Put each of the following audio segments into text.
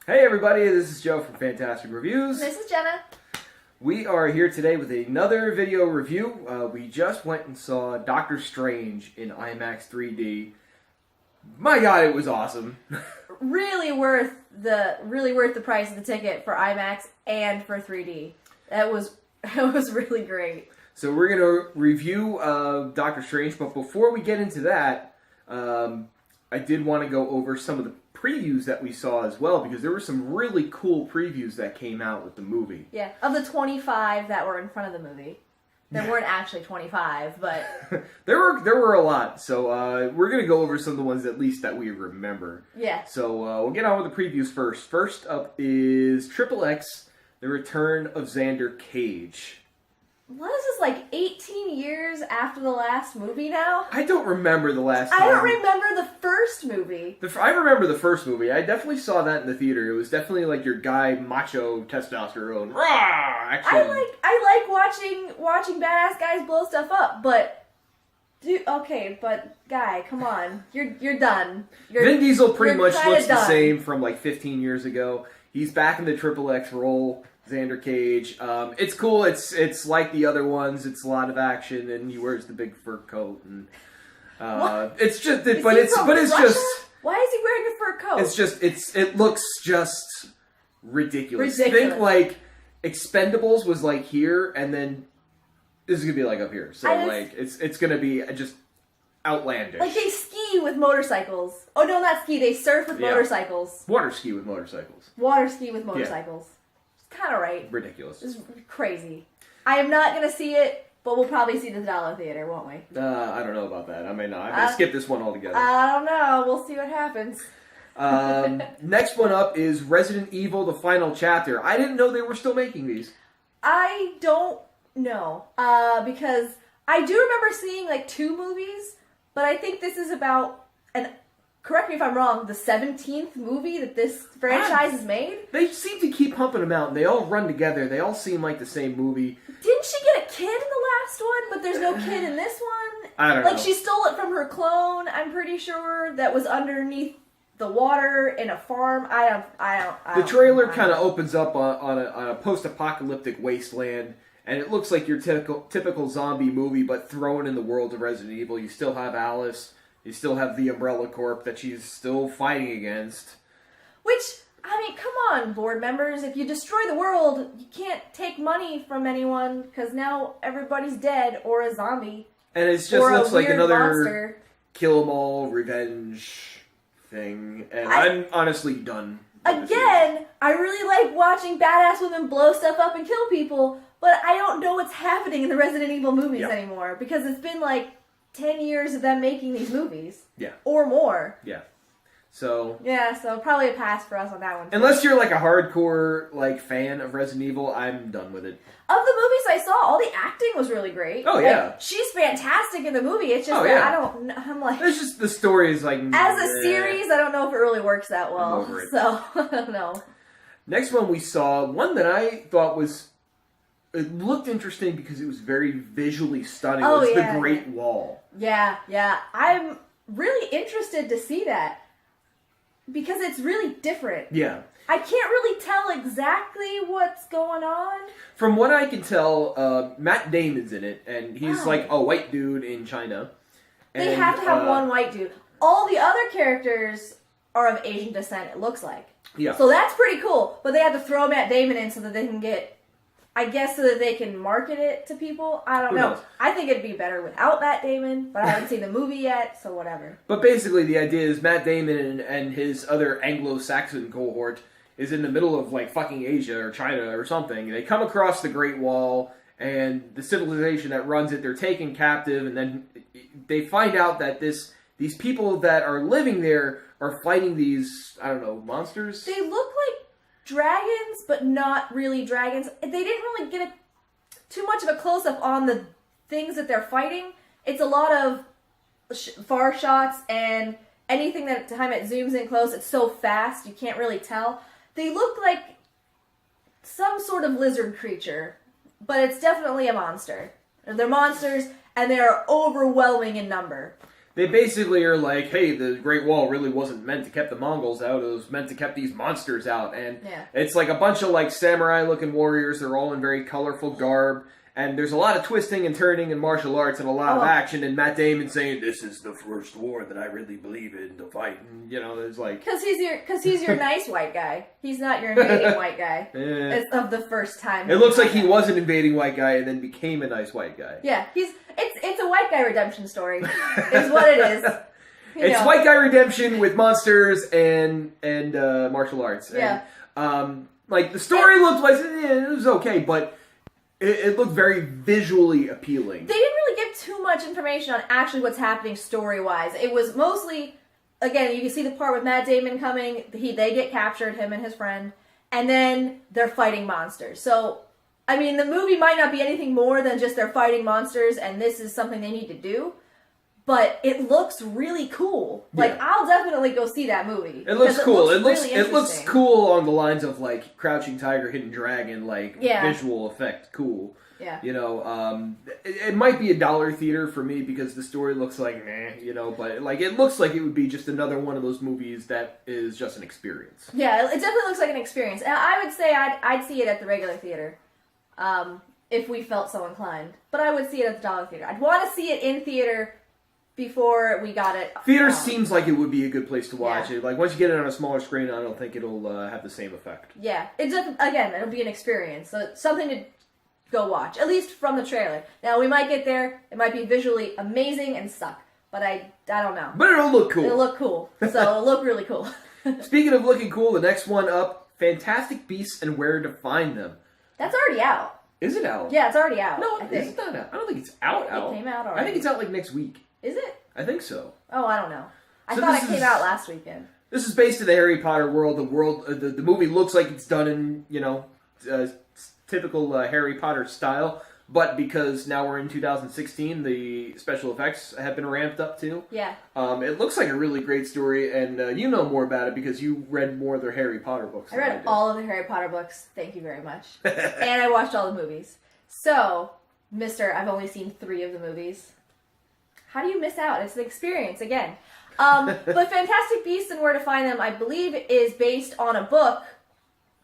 Hey everybody, this is Joe from Fantastic Reviews. This is Jenna. We are here today with another video review. We just went and saw Doctor Strange in IMAX 3D. My God, it was awesome. Really worth the price of the ticket for IMAX and for 3D. It was really great. So we're gonna review Doctor Strange, but before we get into that, I did want to go over some of the previews that we saw as well, because there were some really cool previews that came out with the movie. Yeah, of the 25 that were in front of the movie. There weren't actually 25, but there were a lot. So we're gonna go over some of the ones at least that we remember. yeah. So we'll get on with the previews first. First up is XXX, The Return of Xander Cage. What is this, like 18 years after the last movie now? I don't remember the last time. I don't remember the first movie. I remember the first movie. I definitely saw that in the theater. It was definitely like your guy macho testosterone. Rah! Action. I like watching badass guys blow stuff up, but guy, come on. You're done. Vin Diesel pretty much looks the done. same from like 15 years ago. He's back in the XXX role. Xander Cage. It's cool. It's like the other ones. It's a lot of action, and he wears the big fur coat, and it's just. But it's just. Why is he wearing a fur coat? It looks just ridiculous. Think like Expendables was like here, and then this is gonna be like up here. So it's gonna be just outlandish. Like they ski with motorcycles. Oh no, not ski. They surf with motorcycles. Water ski with motorcycles. Water ski with motorcycles. Yeah. Kind of right. Ridiculous. It's crazy. I am not going to see it, but we'll probably see the Dollar Theater, won't we? I don't know about that. I may not. I may skip this one altogether. I don't know. We'll see what happens. Next one up is Resident Evil: The Final Chapter. I didn't know they were still making these. I don't know. Because I do remember seeing like 2 movies, but I think this is about correct me if I'm wrong, the 17th movie that this franchise has made? They seem to keep pumping them out, and they all run together. They all seem like the same movie. Didn't she get a kid in the last one, but there's no kid in this one? I don't know. Like, she stole it from her clone, I'm pretty sure, that was underneath the water in a farm. The trailer kind of opens up on a post-apocalyptic wasteland, and it looks like your typical zombie movie, but thrown in the world of Resident Evil. You still have Alice. You still have the Umbrella Corp that she's still fighting against. Which, I mean, come on, board members. If you destroy the world, you can't take money from anyone, because now everybody's dead or a zombie. And it just looks like another monster. Kill 'em all revenge thing. And I'm honestly done. Again, I really like watching badass women blow stuff up and kill people, but I don't know what's happening in the Resident Evil movies anymore, because it's been like 10 years of them making these movies. Yeah. Or more. Yeah. So... yeah, so probably a pass for us on that one. Unless you're like a hardcore fan of Resident Evil, I'm done with it. Of the movies I saw, all the acting was really great. Oh, yeah. She's fantastic in the movie. It's just that I'm like... it's just the story is like... as a series, I don't know if it really works that well. I'm over it. So, I don't know. Next one we saw, one that I thought was... it looked interesting because it was very visually stunning. It was The Great Wall. Yeah. I'm really interested to see that. Because it's really different. Yeah. I can't really tell exactly what's going on. From what I can tell, Matt Damon's in it. And he's like a white dude in China. They have to have one white dude. All the other characters are of Asian descent, it looks like. Yeah. So that's pretty cool. But they have to throw Matt Damon in so that they can get... I guess so that they can market it to people. I don't know. I think it'd be better without Matt Damon, but I haven't seen the movie yet, so whatever. But basically the idea is Matt Damon and his other Anglo-Saxon cohort is in the middle of like fucking Asia or China or something. They come across the Great Wall, and the civilization that runs it, they're taken captive, and then they find out that these people that are living there are fighting these, I don't know, monsters? They look like dragons, but not really dragons. They didn't really get too much of a close-up on the things that they're fighting. It's a lot of far shots, and anything that time it zooms in close, it's so fast, you can't really tell. They look like some sort of lizard creature, but it's definitely a monster. They're monsters, and they're overwhelming in number. They basically are like, hey, the Great Wall really wasn't meant to keep the Mongols out. It was meant to keep these monsters out. And it's like a bunch of like samurai-looking warriors. They're all in very colorful garb. And there's a lot of twisting and turning and martial arts and a lot of action. And Matt Damon saying, this is the first war that I really believe in to fight. And, it's like... Because he's your nice white guy. He's not your invading white guy. It's of the first time. It looks like he was an invading white guy and then became a nice white guy. Yeah, it's a white guy redemption story. Is what it is. It's white guy redemption with monsters and martial arts. Yeah. And, the story looked like it was okay, but... It looked very visually appealing. They didn't really give too much information on actually what's happening story-wise. It was mostly, again, you can see the part with Matt Damon coming. They get captured, him and his friend, and then they're fighting monsters. So, I mean, the movie might not be anything more than just they're fighting monsters, and this is something they need to do. But it looks really cool. Like, I'll definitely go see that movie. It looks cool. It looks cool along the lines of, like, Crouching Tiger, Hidden Dragon, visual effect cool. Yeah. It might be a dollar theater for me because the story looks like but, it looks like it would be just another one of those movies that is just an experience. Yeah, it definitely looks like an experience. And I would say I'd see it at the regular theater. If we felt so inclined. But I would see it at the dollar theater. I'd want to see it in theater before we got it. Theater seems like it would be a good place to watch it. Like, once you get it on a smaller screen, I don't think it'll have the same effect. Yeah. It'll be an experience. So it's something to go watch. At least from the trailer. Now, we might get there. It might be visually amazing and suck. But I don't know. But it'll look cool. It'll look cool. So it'll look really cool. Speaking of looking cool, the next one up, Fantastic Beasts and Where to Find Them. That's already out. Is it out? Yeah, it's already out. No, it's not out. I don't think it's out. It came out already. I think it's out next week. Is it? I think so. Oh, I don't know. I thought it came out last weekend. This is based in the Harry Potter world. The movie looks like it's done in typical Harry Potter style, but because now we're in 2016, the special effects have been ramped up too. Yeah. It looks like a really great story, and you know more about it because you read more of their Harry Potter books. I read all of the Harry Potter books. Thank you very much. And I watched all the movies. So, I've only seen 3 of the movies. How do you miss out? It's an experience, again. But Fantastic Beasts and Where to Find Them, I believe, is based on a book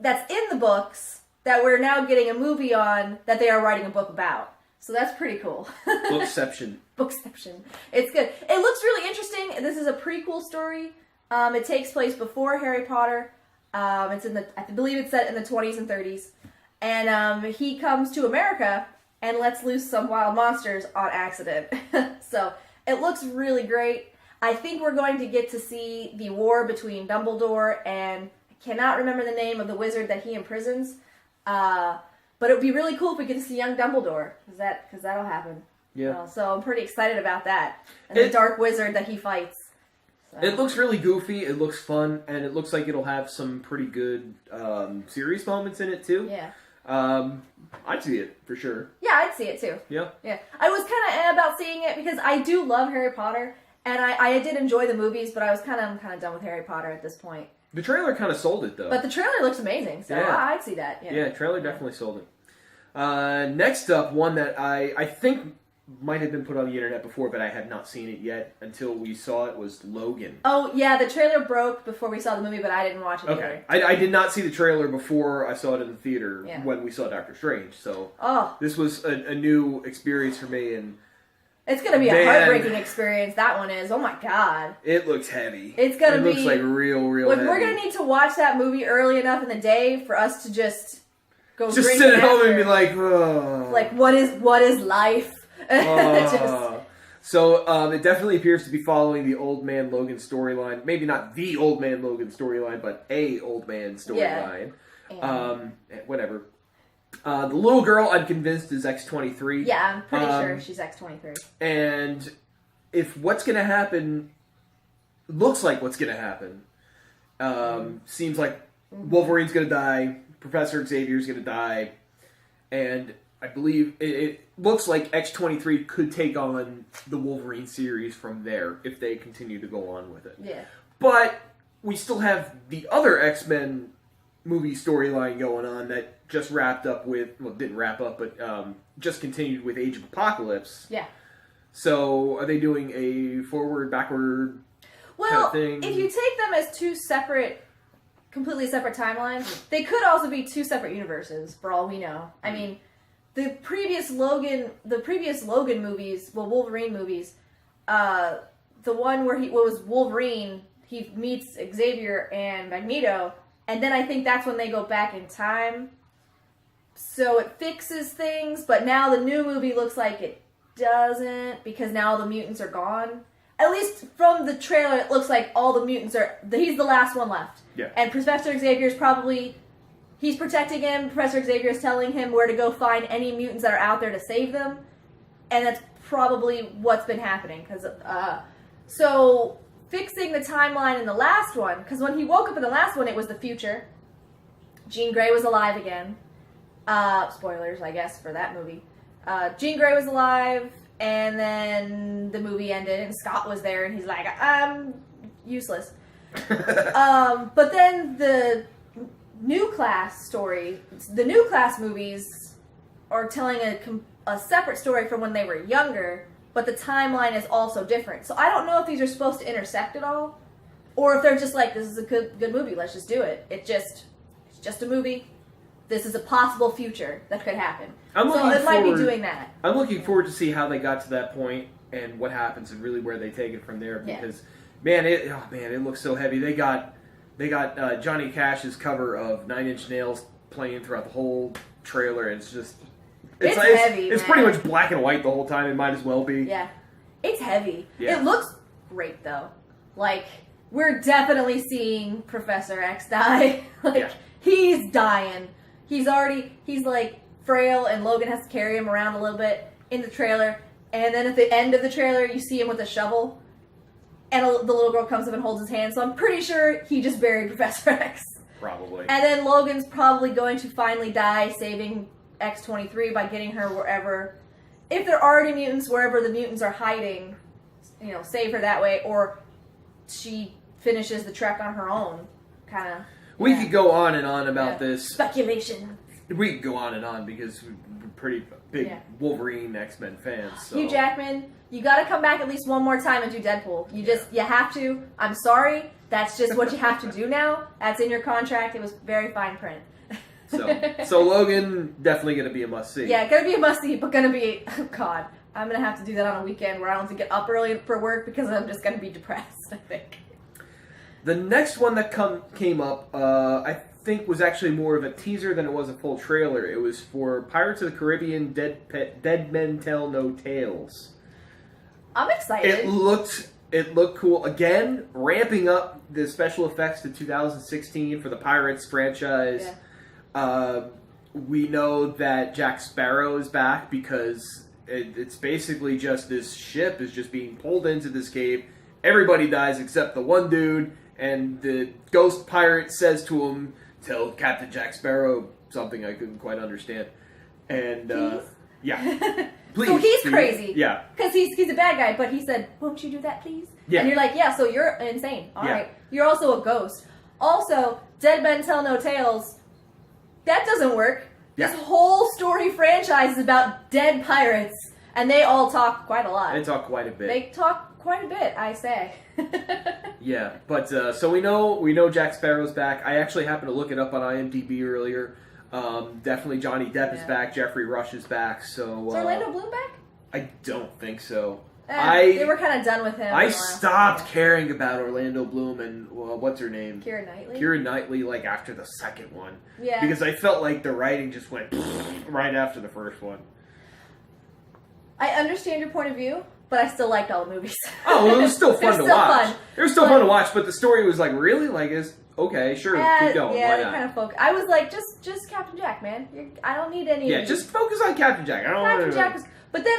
that's in the books that we're now getting a movie on that they are writing a book about. So that's pretty cool. Bookception. Bookception. It's good. It looks really interesting. This is a prequel story. It takes place before Harry Potter. I believe it's set in the 20s and 30s. And he comes to America and lets loose some wild monsters on accident. So, it looks really great. I think we're going to get to see the war between Dumbledore and, I cannot remember the name of the wizard that he imprisons. But it would be really cool if we get to see young Dumbledore, because that'll happen. Yeah. So, I'm pretty excited about that. And the dark wizard that he fights. So. It looks really goofy, it looks fun, and it looks like it'll have some pretty good serious moments in it, too. Yeah. I'd see it, for sure. Yeah, I'd see it, too. Yeah. Yeah. I was kind of about seeing it because I do love Harry Potter, and I did enjoy the movies, but I was kind of done with Harry Potter at this point. The trailer kind of sold it, though. But the trailer looks amazing, so I'd see that. Yeah, trailer definitely sold it. Next up, one that I think might have been put on the internet before, but I had not seen it yet until we saw it, was Logan. Oh, yeah, the trailer broke before we saw the movie, but I didn't watch it either. I did not see the trailer before I saw it in the theater when we saw Doctor Strange, so this was a new experience for me, and it's going to be a heartbreaking experience, that one is. Oh my god. It looks heavy. It looks like real heavy. We're going to need to watch that movie early enough in the day for us to just go just sit at home and be like, oh. Like, what is life? So it definitely appears to be following the Old Man Logan storyline. Maybe not the Old Man Logan storyline, but a Old Man storyline. Whatever. The little girl, I'm convinced, is X-23. Yeah, I'm pretty sure she's X-23. And if what's going to happen looks like what's going to happen, seems like Wolverine's going to die, Professor Xavier's going to die, and I believe it looks like X-23 could take on the Wolverine series from there if they continue to go on with it. Yeah. But we still have the other X-Men movie storyline going on that just wrapped up with, well, didn't wrap up, but just continued with Age of Apocalypse. Yeah. So are they doing a forward, backward kind of thing? If you take them as two separate, completely separate timelines, they could also be two separate universes, for all we know. I mean, the previous Logan movies, Wolverine movies, the one where what was Wolverine, he meets Xavier and Magneto, and then I think that's when they go back in time. So it fixes things, but now the new movie looks like it doesn't, because now the mutants are gone. At least from the trailer, it looks like all the mutants are... He's the last one left. Yeah. And Professor Xavier's probably... He's protecting him. Professor Xavier's telling him where to go find any mutants that are out there to save them. And that's probably what's been happening. So, fixing the timeline in the last one... Because when he woke up in the last one, it was the future. Jean Grey was alive again. Spoilers, I guess, for that movie. Jean Grey was alive... And then the movie ended, and Scott was there, and he's like, I'm useless. But then the New Class story, the New Class movies are telling a separate story from when they were younger, but the timeline is also different. So I don't know if these are supposed to intersect at all, or if they're just like, this is a good movie, let's just do it. It's just a movie. This is a possible future that could happen. So it might be doing that. I'm looking forward to see how they got to that point and what happens and really where they take it from there. Because, it looks so heavy. They got Johnny Cash's cover of 9 Inch Nails playing throughout the whole trailer. And it's just... It's heavy, It's pretty much black and white the whole time. It might as well be. Yeah. It's heavy. Yeah. It looks great, though. Like, we're definitely seeing Professor X die. He's dying. He's like frail, and Logan has to carry him around a little bit in the trailer. And then at the end of the trailer, you see him with a shovel, and the little girl comes up and holds his hand. So I'm pretty sure he just buried Professor X. Probably. And then Logan's probably going to finally die, saving X-23 by getting her wherever, if there are any mutants, wherever the mutants are hiding, save her that way, or she finishes the trek on her own, kind of. We could go on and on about this. Speculation. We could go on and on because we're pretty big Wolverine X-Men fans. So. Hugh Jackman, you got to come back at least one more time and do Deadpool. You have to. I'm sorry. That's just what you have to do now. That's in your contract. It was very fine print. So Logan, definitely going to be a must-see. Yeah, going to be a must-see, but going to be... Oh, God. I'm going to have to do that on a weekend where I don't have to get up early for work because I'm just going to be depressed, I think. The next one that came up, I think was actually more of a teaser than it was a full trailer. It was for Pirates of the Caribbean Dead Men Tell No Tales. I'm excited. It looked cool. Again, ramping up the special effects to 2016 for the Pirates franchise. Yeah. We know that Jack Sparrow is back because it's basically just this ship is just being pulled into this cave. Everybody dies except the one dude. And the ghost pirate says to him, tell Captain Jack Sparrow something I couldn't quite understand. And, yeah. Please. So he's crazy. Yeah. Because he's a bad guy, but he said, won't you do that, please? Yeah. And you're like, yeah, so you're insane. All right. You're also a ghost. Also, Dead Men Tell No Tales, that doesn't work. Yeah. This whole story franchise is about dead pirates, and they all talk quite a lot. They talk quite a bit. They talk quite a bit, I say. Yeah, but so we know Jack Sparrow's back. I actually happened to look it up on IMDb earlier. Definitely Johnny Depp is back. Jeffrey Rush is back. So is Orlando Bloom back? I don't think so. They were kind of done with him. I stopped caring about Orlando Bloom and what's her name? Keira Knightley, like after the second one. Yeah. Because I felt like the writing just went right after the first one. I understand your point of view. But I still liked all the movies. Oh, it was still fun to watch. It was still fun to watch, but the story was like, really? Like, okay, sure, keep going. Yeah, why they not? kind of focused. I was like, just Captain Jack, man. I don't need any. Yeah, just focus on Captain Jack. I don't Captain Jack was, but then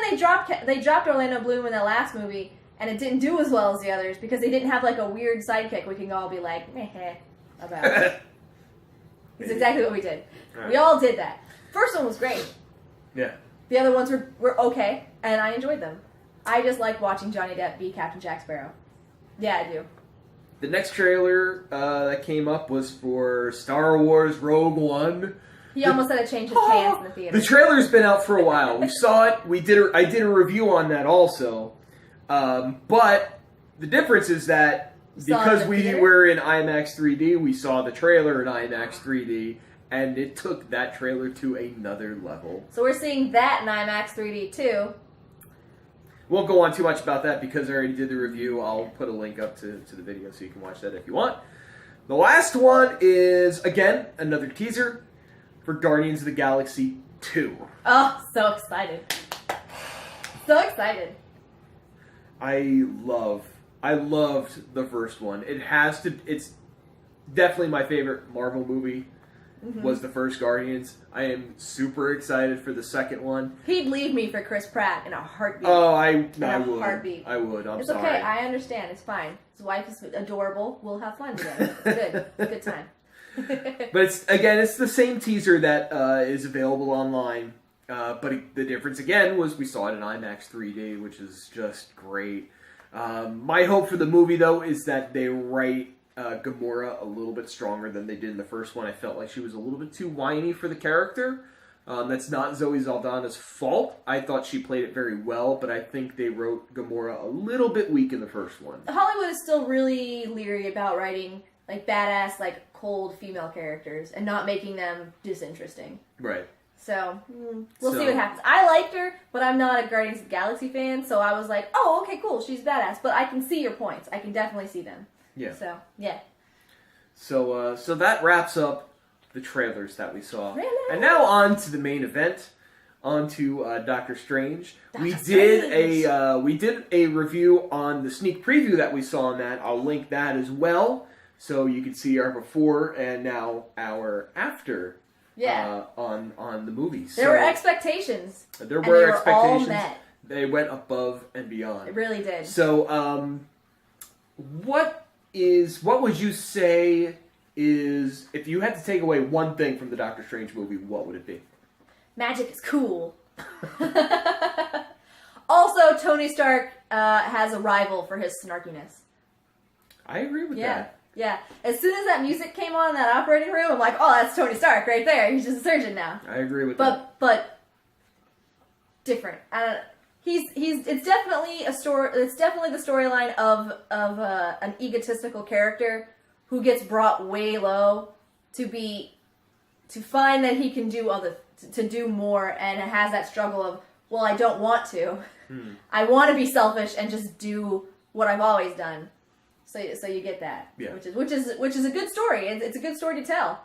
they dropped Orlando Bloom in the last movie, and it didn't do as well as the others because they didn't have like a weird sidekick we can all be like, meh, about. It's exactly what we did. Right. We all did that. First one was great. Yeah. The other ones were okay, and I enjoyed them. I just like watching Johnny Depp be Captain Jack Sparrow. Yeah, I do. The next trailer that came up was for Star Wars Rogue One. He almost had to change his pants in the theater. The trailer's been out for a while. We saw it. I did a review on that also. But the difference is that because we were in IMAX 3D, we saw the trailer in IMAX 3D, and it took that trailer to another level. So we're seeing that in IMAX 3D too. Won't go on too much about that because I already did the review. I'll put a link up to the video so you can watch that if you want. The last one is, again, another teaser for Guardians of the Galaxy 2. Oh, so excited. So excited. I loved the first one. It's definitely my favorite Marvel movie. Was the first Guardians. I am super excited for the second one. He'd leave me for Chris Pratt in a heartbeat. Oh, I would. Heartbeat. I would. It's sorry. okay. I understand. It's fine. His wife is adorable. We'll have fun together. It's good. Good time. But it's the same teaser that is available online. But the difference again was we saw it in IMAX 3D, which is just great. My hope for the movie though is that they write Gamora a little bit stronger than they did in the first one. I felt like she was a little bit too whiny for the character. That's not Zoe Saldana's fault. I thought she played it very well, but I think they wrote Gamora a little bit weak in the first one. Hollywood is still really leery about writing like badass, like cold female characters and not making them disinteresting. Right. So, we'll see what happens. I liked her, but I'm not a Guardians of the Galaxy fan, so I was like, oh, okay, cool, she's badass. But I can see your points. I can definitely see them. Yeah. So, yeah. So that wraps up the trailers that we saw. Really? And now on to the main event, on to Doctor Strange. We did a review on the sneak preview that we saw on that. I'll link that as well, so you can see our before and now our after. Yeah. On the movie. There were expectations. There were expectations. All met. They went above and beyond. It really did. So, what would you say is, if you had to take away one thing from the Doctor Strange movie, what would it be? Magic is cool. Also, Tony Stark has a rival for his snarkiness. I agree with that. Yeah. As soon as that music came on in that operating room, I'm like, oh, that's Tony Stark right there. He's just a surgeon now. I agree with that. But different. It's definitely a story. It's definitely the storyline of an egotistical character who gets brought way low to find that he can to do more, and it has that struggle of, well, I don't want to. I want to be selfish and just do what I've always done. So you get that, yeah. which is a good story. It's a good story to tell.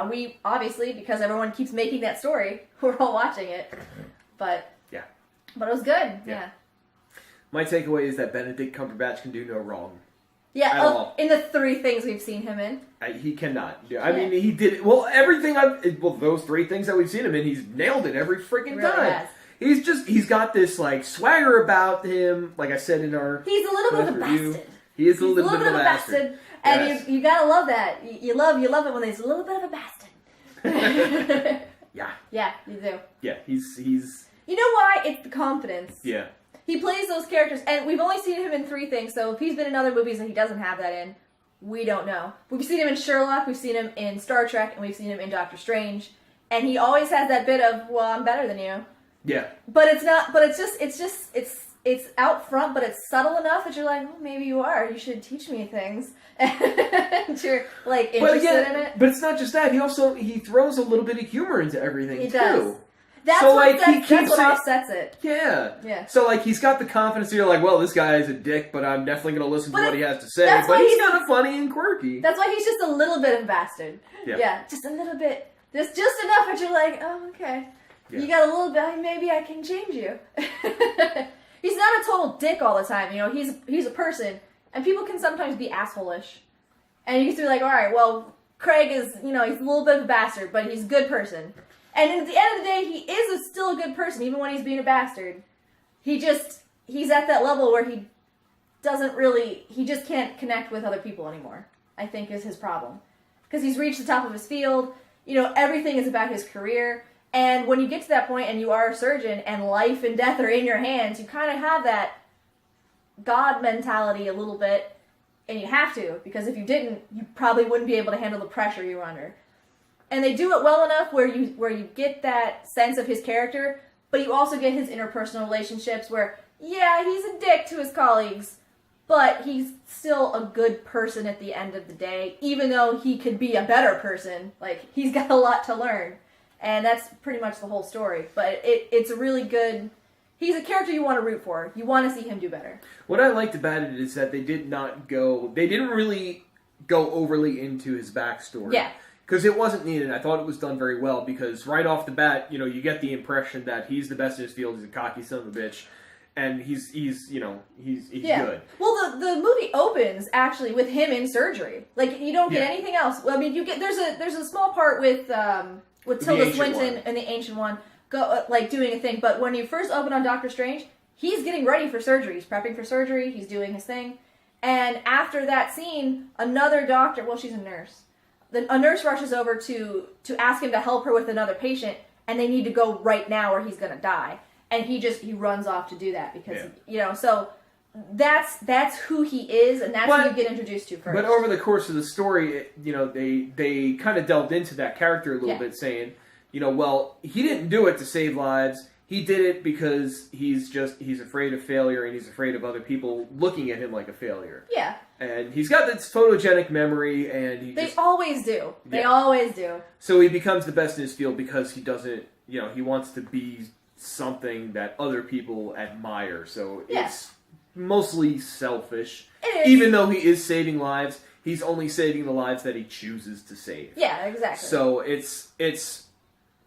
We obviously, because everyone keeps making that story, we're all watching it. But yeah, but it was good. Yeah. My takeaway is that Benedict Cumberbatch can do no wrong. Yeah, at all. In the 3 things we've seen him in, he cannot. I mean, he did it. Well, those 3 things that we've seen him in, he's nailed it every freaking time. Has. He's got this like swagger about him. Like I said in our, he's a little bit of a bastard. He is a little bit of a bastard. And yes. you gotta love that. You love it when he's a little bit of a bastard. Yeah. Yeah, you do. Yeah, he's. You know why? It's the confidence. Yeah. He plays those characters, and we've only seen him in 3 things, so if he's been in other movies and he doesn't have that in, we don't know. We've seen him in Sherlock, we've seen him in Star Trek, and we've seen him in Doctor Strange, and he always has that bit of, well, I'm better than you. Yeah. But it's out front, but it's subtle enough that you're like, well, maybe you are. You should teach me things. And you're like interested in it. But it's not just that. He throws a little bit of humor into everything he too. Does. That's what offsets it. Yeah. Yeah. So like he's got the confidence. You're like, well, this guy is a dick, but I'm definitely going to listen to what he has to say. But he's kind of funny and quirky. That's why he's just a little bit of a bastard. Yeah. Just a little bit. Just enough that you're like, oh, okay. Yeah. You got a little bit. Maybe I can change you. He's not a total dick all the time. You know, he's a person, and people can sometimes be asshole-ish. And you can be like, all right, well, Craig is, he's a little bit of a bastard, but he's a good person. And at the end of the day, he is still a good person, even when he's being a bastard. He's at that level where he just can't connect with other people anymore, I think is his problem. Because he's reached the top of his field. Everything is about his career. And when you get to that point and you are a surgeon and life and death are in your hands, you kind of have that God mentality a little bit. And you have to, because if you didn't, you probably wouldn't be able to handle the pressure you were under. And they do it well enough where you get that sense of his character, but you also get his interpersonal relationships where, yeah, he's a dick to his colleagues, but he's still a good person at the end of the day, even though he could be a better person. Like, he's got a lot to learn. And that's pretty much the whole story. But it's a really good... He's a character you want to root for. You want to see him do better. What I liked about it is that they didn't really go overly into his backstory. Yeah. Because it wasn't needed. I thought it was done very well because right off the bat, you get the impression that he's the best in his field. He's a cocky son of a bitch. And he's good. Well, the movie opens actually with him in surgery. Like, you don't get anything else. Well, I mean, you get there's a small part with Tilda Swinton and the Ancient One doing a thing. But when you first open on Doctor Strange, he's getting ready for surgery. He's prepping for surgery. He's doing his thing. And after that scene, another doctor. Well, she's a nurse. A nurse rushes over to ask him to help her with another patient, and they need to go right now or he's gonna die. And he runs off to do that because so that's who he is, and that's who you get introduced to first. But over the course of the story, they kind of delved into that character a little bit, saying, well, he didn't do it to save lives. He did it because he's afraid of failure and he's afraid of other people looking at him like a failure. Yeah. And he's got this photogenic memory, and they always do. They always do. So he becomes the best in his field because he doesn't, he wants to be something that other people admire. So it's mostly selfish. It is. Even though he is saving lives, he's only saving the lives that he chooses to save. Yeah, exactly. So it's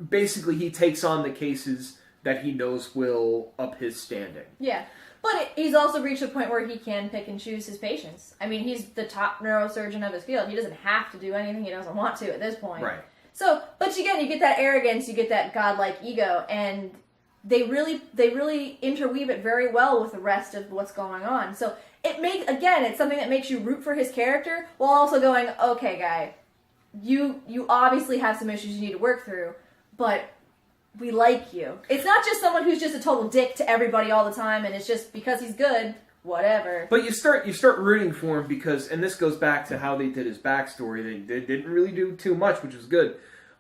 basically he takes on the cases that he knows will up his standing. Yeah. But he's also reached a point where he can pick and choose his patients. I mean, he's the top neurosurgeon of his field. He doesn't have to do anything he doesn't want to at this point. Right. So, but again, you get that arrogance, you get that godlike ego, and they really interweave it very well with the rest of what's going on. So it's something that makes you root for his character while also going, okay, guy, you obviously have some issues you need to work through, but we like you. It's not just someone who's just a total dick to everybody all the time, and it's just because he's good, whatever. But you start rooting for him because, and this goes back to how they did his backstory. They didn't really do too much, which was good.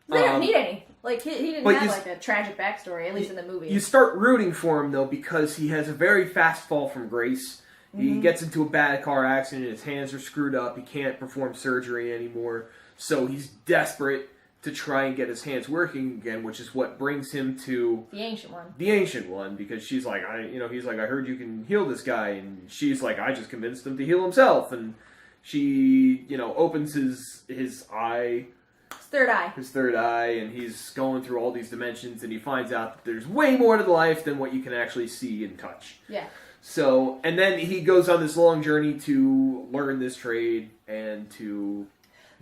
They didn't need any. Like, he didn't have a tragic backstory, at least in the movie. You start rooting for him, though, because he has a very fast fall from grace. Mm-hmm. He gets into a bad car accident, his hands are screwed up, he can't perform surgery anymore, so he's desperate to try and get his hands working again, which is what brings him to the Ancient One. The Ancient One, because she's like, he's like, I heard you can heal this guy, and she's like, I just convinced him to heal himself, and she, opens his eye. His third eye, and he's going through all these dimensions, and he finds out that there's way more to life than what you can actually see and touch. Yeah. So, and then he goes on this long journey to learn this trade and to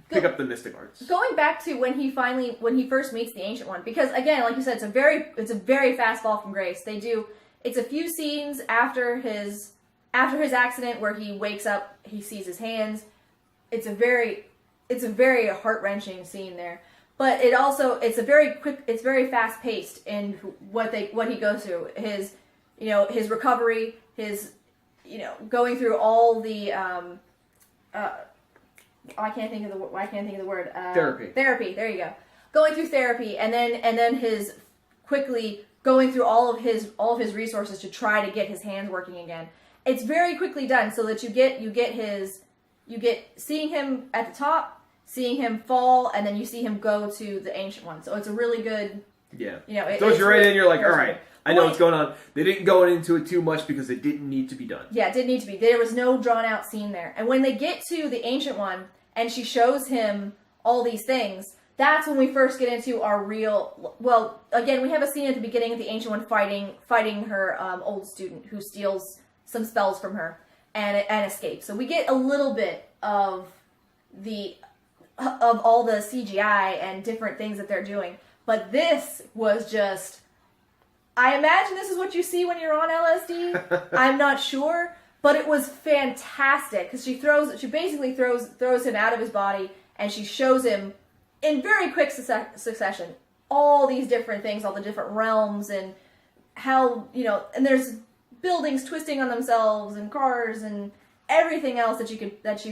pick up the mystic arts. Going back to when he first meets the Ancient One, because again, like you said, it's a very fast fall from grace. It's a few scenes after his accident where he wakes up, he sees his hands. It's a very heart-wrenching scene there. But it's very fast-paced in what he goes through. His recovery, going through all the I can't think of the word. Therapy. Therapy. There you go. Going through therapy, and then his quickly going through all of his resources to try to get his hands working again. It's very quickly done, so that you get seeing him at the top, seeing him fall, and then you see him go to the Ancient One. So it's a really good. Yeah. So you're right in. You're like, all right. I know what's going on. They didn't go into it too much because it didn't need to be done. Yeah, it didn't need to be. There was no drawn-out scene there. And when they get to the Ancient One, and she shows him all these things, that's when we first get into our real... Well, again, we have a scene at the beginning of the Ancient One fighting her old student who steals some spells from her and escapes. So we get a little bit of all the CGI and different things that they're doing. But this was just... I imagine this is what you see when you're on LSD. I'm not sure, but it was fantastic because she basically throws him out of his body, and she shows him in very quick succession all these different things, all the different realms, and how and there's buildings twisting on themselves, and cars, and everything else that you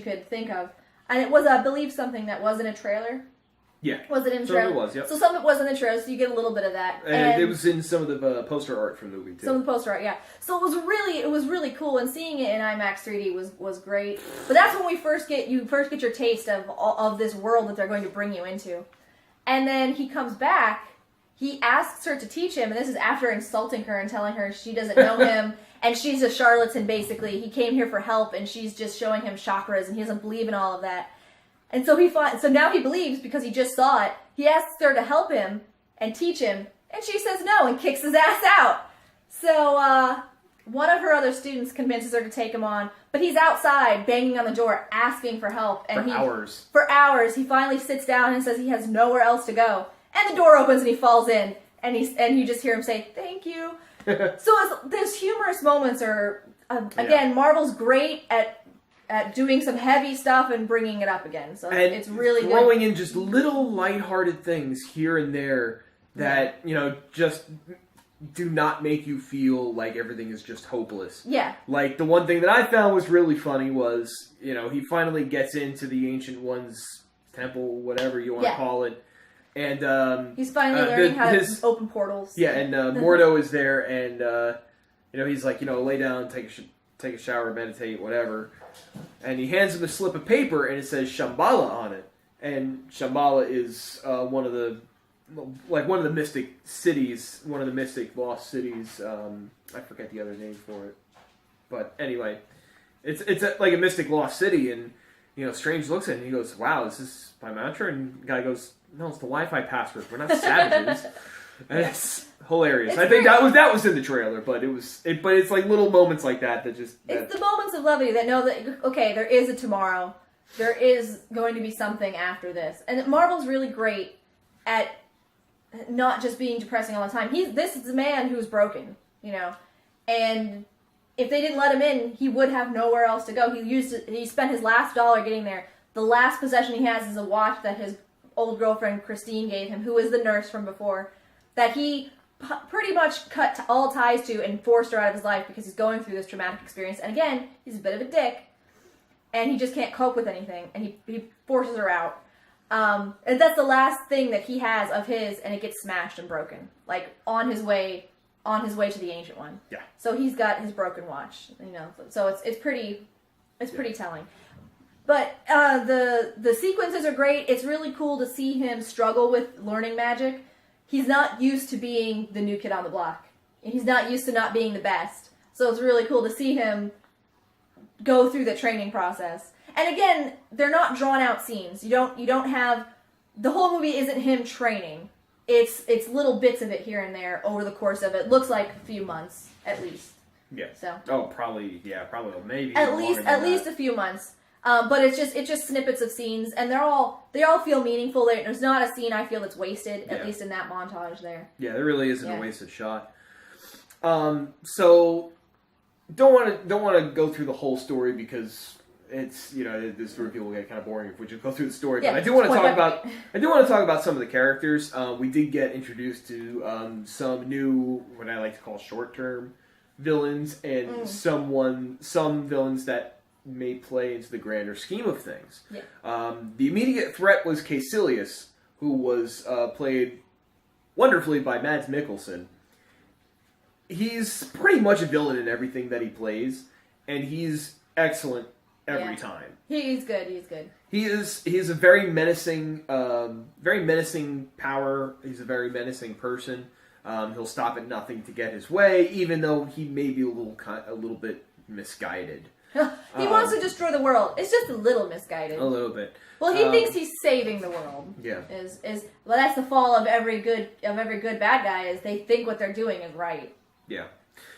could think of. And it was, I believe, something that was in a trailer. Yeah. Was it intro? Some of it was, yep. So some of it was in the intro, so you get a little bit of that. And it was in some of the poster art from the movie, too. Some of the poster art, yeah. So it was really cool, and seeing it in IMAX 3D was great. But that's when you first get your taste of this world that they're going to bring you into. And then he comes back, he asks her to teach him, and this is after insulting her and telling her she doesn't know him, and she's a charlatan, basically. He came here for help, and she's just showing him chakras, and he doesn't believe in all of that. And so so now he believes because he just saw it. He asks her to help him and teach him, and she says no and kicks his ass out. So one of her other students convinces her to take him on, but he's outside banging on the door asking for help. And hours. For hours. He finally sits down and says he has nowhere else to go. And the door opens and he falls in, and you just hear him say, "Thank you." So those humorous moments are, again, Marvel's great at doing some heavy stuff and bringing it up again. So it's really good. Throwing in just little lighthearted things here and there that, just do not make you feel like everything is just hopeless. Yeah. Like, the one thing that I found was really funny was, he finally gets into the Ancient One's temple, whatever you want to call it. And he's finally learning how to open portals. Yeah, and Mordo is there, and, he's like, lay down, take a shower, meditate, whatever. And he hands him a slip of paper, and it says Shambhala on it. And Shambhala is one of the mystic cities, one of the mystic lost cities. I forget the other name for it, but anyway, it's like a mystic lost city. And Strange looks at it and he goes, "Wow, is this my mantra?" And the guy goes, "No, it's the Wi-Fi password. We're not savages." And it's hilarious. I think that was in the trailer, but it's like little moments like that just... It's the moments of levity that know that, okay, there is a tomorrow. There is going to be something after this. And Marvel's really great at not just being depressing all the time. This is a man who's broken, and if they didn't let him in, he would have nowhere else to go. He spent his last dollar getting there. The last possession he has is a watch that his old girlfriend Christine gave him, who was the nurse from before, that he pretty much cut all ties to and forced her out of his life because he's going through this traumatic experience. And again, he's a bit of a dick, and he just can't cope with anything, and he forces her out. And that's the last thing that he has of his, and it gets smashed and broken, like on his way to the Ancient One. Yeah. So he's got his broken watch, So it's pretty telling. But the sequences are great. It's really cool to see him struggle with learning magic. He's not used to being the new kid on the block. He's not used to not being the best. So it's really cool to see him go through the training process. And again, they're not drawn out scenes. You don't have the whole movie isn't him training. It's little bits of it here and there over the course of it. Looks like a few months at least. Yeah. So. Oh, probably maybe at least a few months. But it's just snippets of scenes, and they all feel meaningful. There's not a scene I feel that's wasted, at least in that montage there. Yeah, there really isn't a wasted shot. So don't want to go through the whole story because it's this review will get kind of boring if we just go through the story. Yeah, but I do want to talk about some of the characters. We did get introduced to some new, what I like to call short-term villains, and some villains that may play into the grander scheme of things. Yeah. The immediate threat was Caecilius, who was played wonderfully by Mads Mikkelsen. He's pretty much a villain in everything that he plays, and he's excellent every time. He's good. He is a very menacing power. He's a very menacing person. He'll stop at nothing to get his way, even though he may be a little bit misguided. He wants to destroy the world. It's just a little misguided. A little bit. Well, he thinks he's saving the world. Yeah. Well, that's the fall of every good bad guy is they think what they're doing is right. Yeah.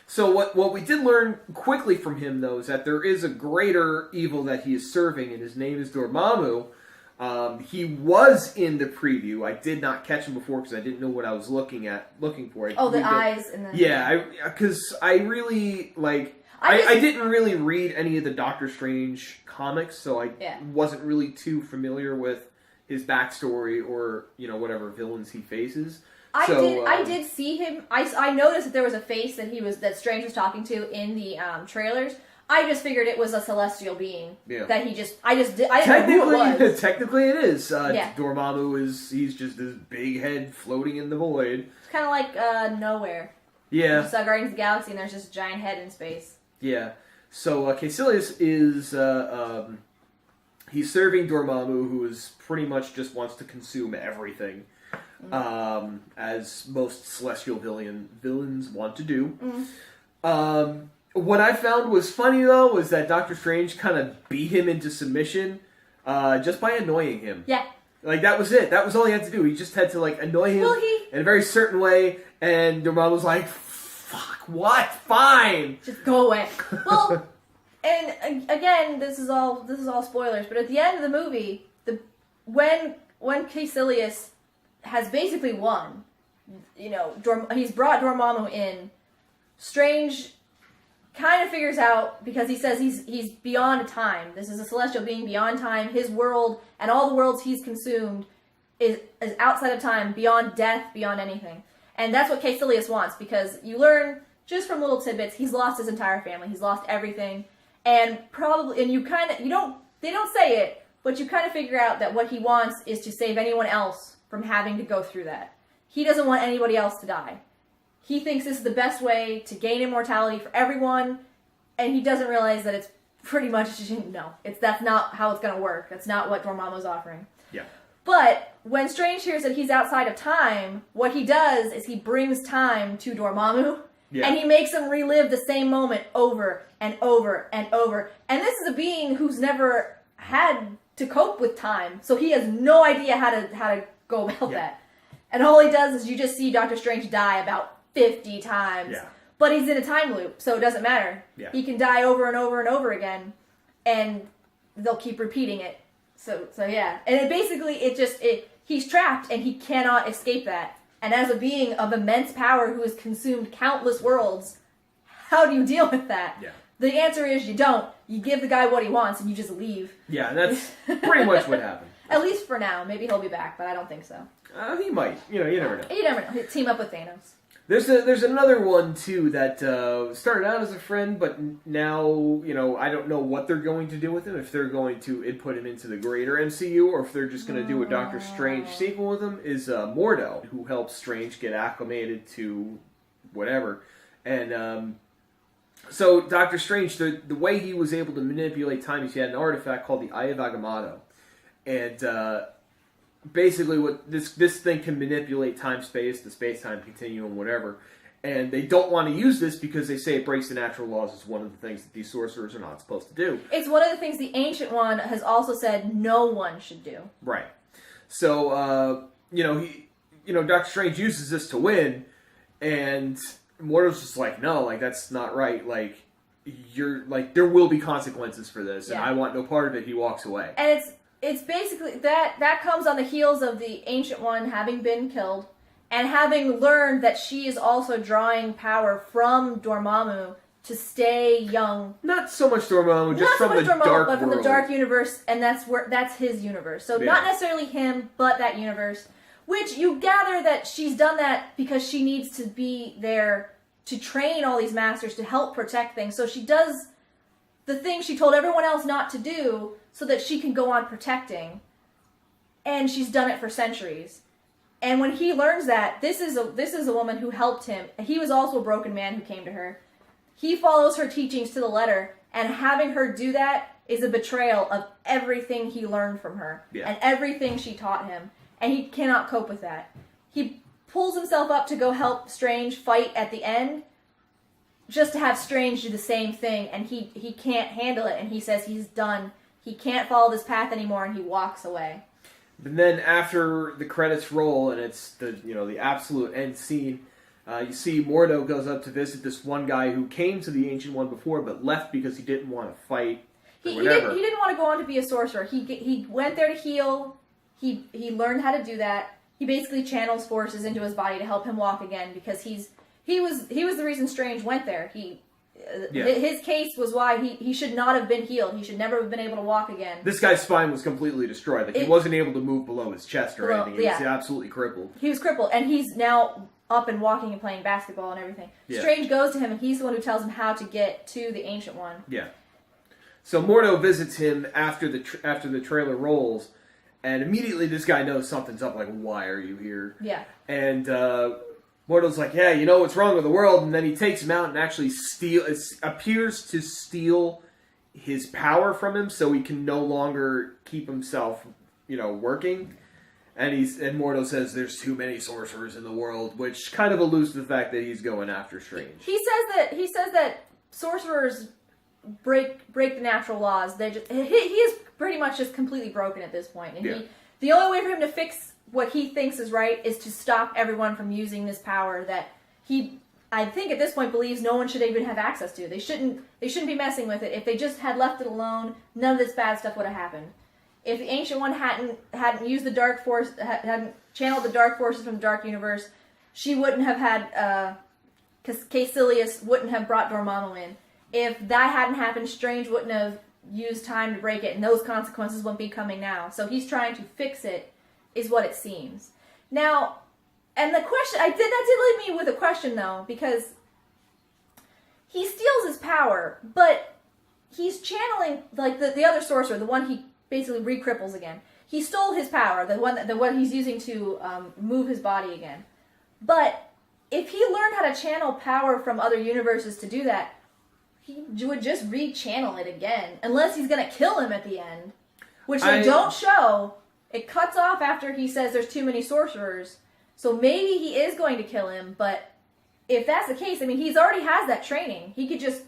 So what we did learn quickly from him, though, is that there is a greater evil that he is serving, and his name is Dormammu. He was in the preview. I did not catch him before because I didn't know what I was looking for. The eyes and the... Yeah, because I really, I didn't really read any of the Doctor Strange comics, so I wasn't really too familiar with his backstory or, whatever villains he faces. I did see him. I noticed that there was a face that Strange was talking to in the trailers. I just figured it was a celestial being. Yeah. That I didn't know who it was. Technically it is. Dormammu he's just this big head floating in the void. It's kind of like Nowhere. Yeah. You saw Guardians of the Galaxy and there's just a giant head in space. Yeah. So Caecilius is he's serving Dormammu, who is pretty much just wants to consume everything, as most celestial villains want to do. What I found was funny though was that Doctor Strange kind of beat him into submission just by annoying him. Yeah. Like that was it. That was all he had to do. He just had to like annoy him in a very certain way, and Dormammu was like, "Fuck, what? Fine, just go away." Well. And again, this is all spoilers. But at the end of the movie, when Caecilius has basically won, he's brought Dormammu in. Strange kind of figures out, because he says he's beyond time. This is a celestial being beyond time. His world and all the worlds he's consumed is outside of time, beyond death, beyond anything. And that's what Caecilius wants, because you learn just from little tidbits, he's lost his entire family. He's lost everything. And they don't say it, but you kind of figure out that what he wants is to save anyone else from having to go through that. He doesn't want anybody else to die. He thinks this is the best way to gain immortality for everyone, and he doesn't realize that it's pretty much, that's not how it's going to work. That's not what Dormammu's offering. Yeah. But when Strange hears that he's outside of time, what he does is he brings time to Dormammu. Yeah. And he makes him relive the same moment over and over and over. And this is a being who's never had to cope with time, so he has no idea how to go about that. And all he does is you just see Doctor Strange die about 50 times. Yeah. But he's in a time loop, so it doesn't matter. Yeah. He can die over and over and over again, and they'll keep repeating it. So yeah. And he's trapped, and he cannot escape that. And as a being of immense power who has consumed countless worlds, how do you deal with that? Yeah. The answer is you don't. You give the guy what he wants and you just leave. Yeah, that's pretty much what happened. At least for now. Maybe he'll be back, but I don't think so. He might. You never know. You never know. He'll team up with Thanos. There's another one, too, that started out as a friend, but now, I don't know what they're going to do with him. If they're going to input him into the greater MCU, or if they're just going to do a Doctor Strange sequel with him, is Mordo, who helps Strange get acclimated to whatever. And so Doctor Strange, the way he was able to manipulate time is he had an artifact called the Eye of Agamotto. And basically what this thing can manipulate time-space, the space-time continuum, whatever. And they don't want to use this because they say it breaks the natural laws. It's one of the things that these sorcerers are not supposed to do. It's one of the things the Ancient One has also said no one should do. Right. So, Doctor Strange uses this to win, and Mordo's just like, no, that's not right. There will be consequences for this, and I want no part of it. He walks away. And it's basically that comes on the heels of the Ancient One having been killed and having learned that she is also drawing power from Dormammu to stay young. Not so much Dormammu, just from the dark world. But from the dark universe, and that's his universe. So not necessarily him, but that universe. Which you gather that she's done that because she needs to be there to train all these masters to help protect things. So she does the thing she told everyone else not to do so that she can go on protecting. And she's done it for centuries. And when he learns that, this is a woman who helped him. He was also a broken man who came to her. He follows her teachings to the letter, and having her do that is a betrayal of everything he learned from her and everything she taught him. And he cannot cope with that. He pulls himself up to go help Strange fight at the end, just to have Strange do the same thing, and he can't handle it, and he says he's done. He can't follow this path anymore, and he walks away. And then after the credits roll, and it's the absolute end scene, you see Mordo goes up to visit this one guy who came to the Ancient One before, but left because he didn't want to fight. He didn't want to go on to be a sorcerer. He went there to heal. He learned how to do that. He basically channels forces into his body to help him walk again because he was the reason Strange went there. His case was why he should not have been healed. He should never have been able to walk again. This guy's spine was completely destroyed. He wasn't able to move below his chest or anything. He was absolutely crippled. He was crippled, and he's now up and walking and playing basketball and everything. Yeah. Strange goes to him, and he's the one who tells him how to get to the Ancient One. Yeah. So Mordo visits him after the trailer rolls, and immediately this guy knows something's up. Like, why are you here? Yeah. And Mordo's like, yeah, you know what's wrong with the world, and then he takes him out and actually appears to steal his power from him, so he can no longer keep himself, working. And Mordo says there's too many sorcerers in the world, which kind of alludes to the fact that he's going after Strange. He says that sorcerers break the natural laws. He is pretty much just completely broken at this point, and the only way for him to fix what he thinks is right is to stop everyone from using this power that he, I think at this point, believes no one should even have access to. They shouldn't be messing with it. If they just had left it alone, none of this bad stuff would have happened. If the Ancient One hadn't used the Dark Force, hadn't channeled the Dark Forces from the Dark Universe, she wouldn't have had, Caecilius wouldn't have brought Dormammu in. If that hadn't happened, Strange wouldn't have used time to break it, and those consequences wouldn't be coming now. So he's trying to fix it, is what it seems. Now, and the question, that did leave me with a question, though, because he steals his power, but he's channeling, like, the other sorcerer, the one he basically re-cripples again. He stole his power, the one he's using to move his body again. But if he learned how to channel power from other universes to do that, he would just re-channel it again, unless he's going to kill him at the end, which they don't show. It cuts off after he says there's too many sorcerers, so maybe he is going to kill him, but if that's the case, I mean, he's already has that training. He could just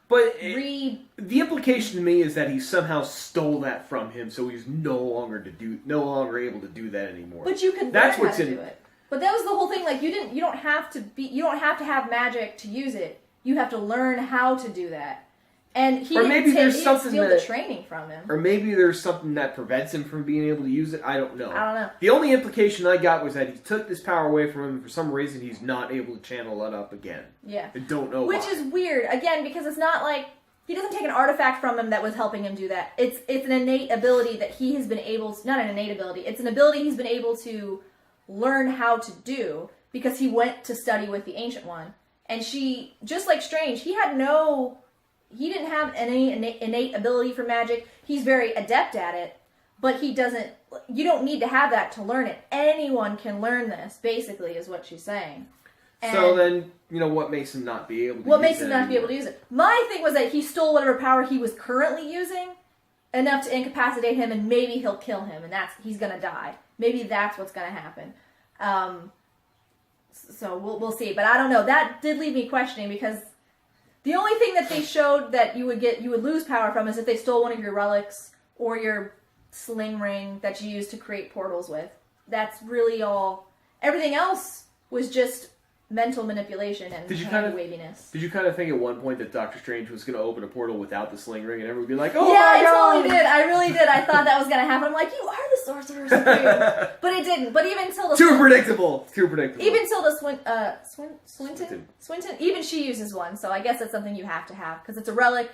the implication to me is that he somehow stole that from him, so he's no longer able to do that anymore. But you could learn how to do it. But that was the whole thing. Like, you don't have to have magic to use it. You have to learn how to do that. And he didn't steal the training from him. Or maybe there's something that prevents him from being able to use it. I don't know. The only implication I got was that he took this power away from him, and for some reason he's not able to channel it up again. Yeah. I don't know Which is weird, again, because it's not like he doesn't take an artifact from him that was helping him do that. It's an innate ability that he has been able to, not an innate ability, it's an ability he's been able to learn how to do because he went to study with the Ancient One. And she, just like Strange, he didn't have any innate ability for magic. He's very adept at it, but you don't need to have that to learn it. Anyone can learn this, basically, is what she's saying. And so then, what makes him not be able to use it? What makes him not be able to use it? My thing was that he stole whatever power he was currently using, enough to incapacitate him, and maybe he'll kill him, and he's going to die. Maybe that's what's going to happen. So we'll see. But I don't know. That did leave me questioning, because the only thing that they showed that you would lose power from is if they stole one of your relics or your sling ring that you use to create portals with. That's really all. Everything else was just mental manipulation and waviness. Did you kind of think at one point that Doctor Strange was going to open a portal without the sling ring and everyone would be like, oh yeah, my God! I totally did. I really did. I thought that was going to happen. I'm like, you are the Sorcerer Supreme. But it didn't. But even until the... Too predictable. Even until the Swinton, even she uses one, so I guess that's something you have to have, because it's a relic.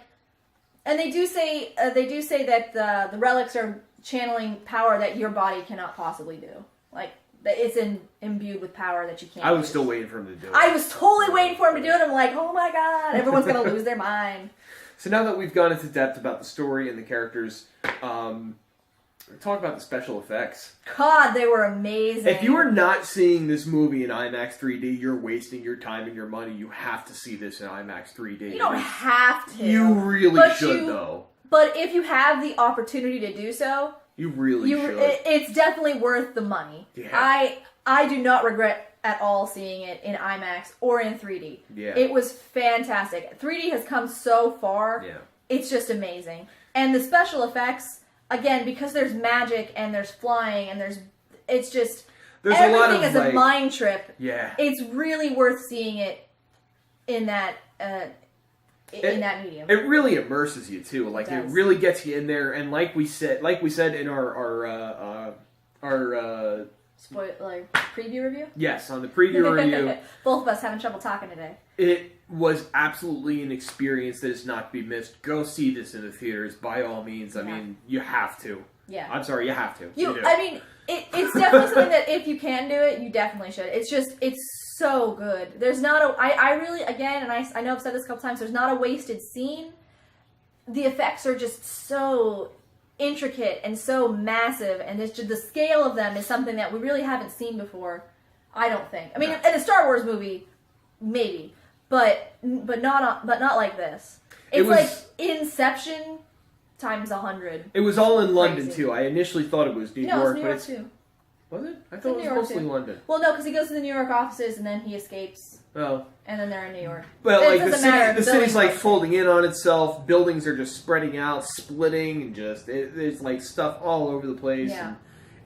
And they do say that the relics are channeling power that your body cannot possibly do. Like, it's imbued with power that you can't I was use. still waiting for him to do it. I was totally waiting for him to do it. I'm like, oh my God, everyone's going to lose their mind. So now that we've gone into depth about the story and the characters, talk about the special effects. God, they were amazing. If you are not seeing this movie in IMAX 3D, you're wasting your time and your money. You have to see this in IMAX 3D. You don't have to. You really should, though. But if you have the opportunity to do so... You really should. It's definitely worth the money. Yeah. I do not regret at all seeing it in IMAX or in 3D. Yeah. It was fantastic. 3D has come so far. Yeah. It's just amazing. And the special effects, again, because there's magic and there's flying and there's everything is a mind trip. Yeah. It's really worth seeing it in that in that medium. It really immerses you too. Like it really gets you in there, and like we said in our preview review? Yes, on the preview review. Both of us having trouble talking today. It was absolutely an experience that is not to be missed. Go see this in the theaters, by all means. I mean, you have to. Yeah. I'm sorry, you have to. I mean, it's definitely something that if you can do it, you definitely should. It's so good. There's not I really, again, and I know I've said this a couple times, there's not a wasted scene. The effects are just so intricate and so massive, and it's just, the scale of them is something that we really haven't seen before, I don't think. I mean, in a Star Wars movie, maybe, but not like this. It's like Inception times 100. It was all in London too. I initially thought it was New York, it's New York too. Was it? I thought it was mostly London. Well, no, because he goes to the New York offices and then he escapes. Oh. And then they're in New York. Well, like the city's like folding in on itself. Buildings are just spreading out, splitting, and just there's like stuff all over the place. Yeah.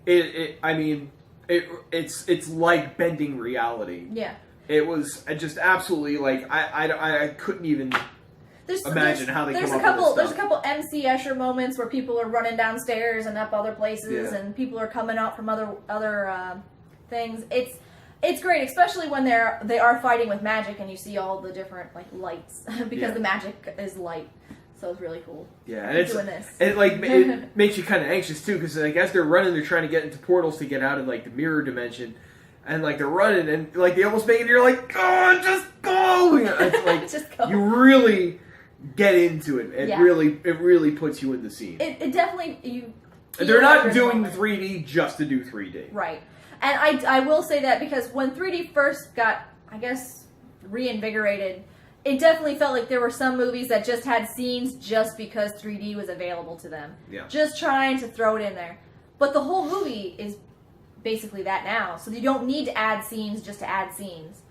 And it's like bending reality. Yeah. It was just absolutely like I couldn't even imagine how they come up with this stuff. There's a couple MC Escher moments where people are running downstairs and up other places, and people are coming out from other things. It's great, especially when they are fighting with magic and you see all the different like lights because the magic is light. So it's really cool. Yeah, and it makes you kind of anxious too, because like as they're running, they're trying to get into portals to get out of like the mirror dimension, and like they're running and like they almost make it. You're like, oh, just go! It's like just go. You really get into it. It really puts you in the scene. It definitely They're not doing 3D just to do 3D, right? And I will say that because when 3D first got, I guess, reinvigorated, it definitely felt like there were some movies that just had scenes just because 3D was available to them. Yeah. Just trying to throw it in there. But the whole movie is basically that now. So you don't need to add scenes just to add scenes.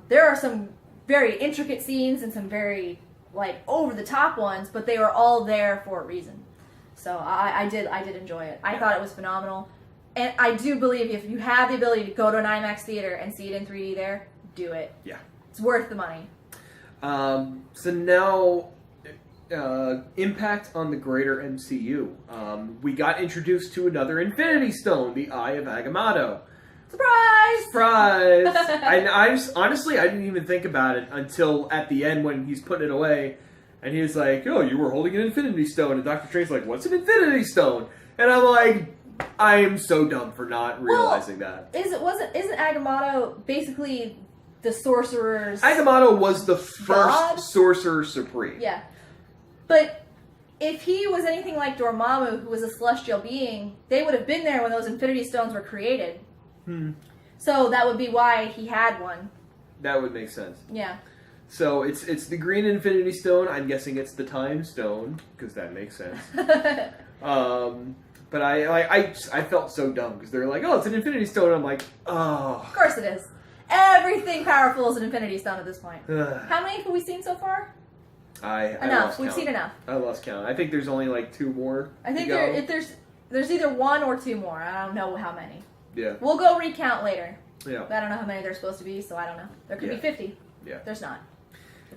There are some very intricate scenes and some very, like, over-the-top ones, but they were all there for a reason. So I did enjoy it. I thought it was phenomenal. And I do believe if you have the ability to go to an IMAX theater and see it in 3D there, do it. Yeah. It's worth the money. So now, impact on the greater MCU. We got introduced to another Infinity Stone, the Eye of Agamotto. Surprise! Surprise! Honestly, I didn't even think about it until at the end when he's putting it away, and he was like, "Oh, you were holding an Infinity Stone," and Dr. Strange's like, "What's an Infinity Stone?" And I'm like, I am so dumb for not realizing that. Isn't Agamotto basically the sorcerer's... Agamotto was the first God? Sorcerer Supreme. Yeah. But if he was anything like Dormammu, who was a celestial being, they would have been there when those Infinity Stones were created. So that would be why he had one. That would make sense. Yeah. So it's the green Infinity Stone. I'm guessing it's the Time Stone, because that makes sense. But I felt so dumb, because they're like, oh, it's an Infinity Stone. And I'm like, oh. Of course it is. Everything powerful is an Infinity Stone at this point. How many have we seen so far? Enough. We've seen enough. I lost count. I think there's only like 2 more. I think there's either 1 or 2 more. I don't know how many. Yeah. We'll go recount later. Yeah. I don't know how many there's supposed to be, so I don't know. There could be 50. Yeah. There's not.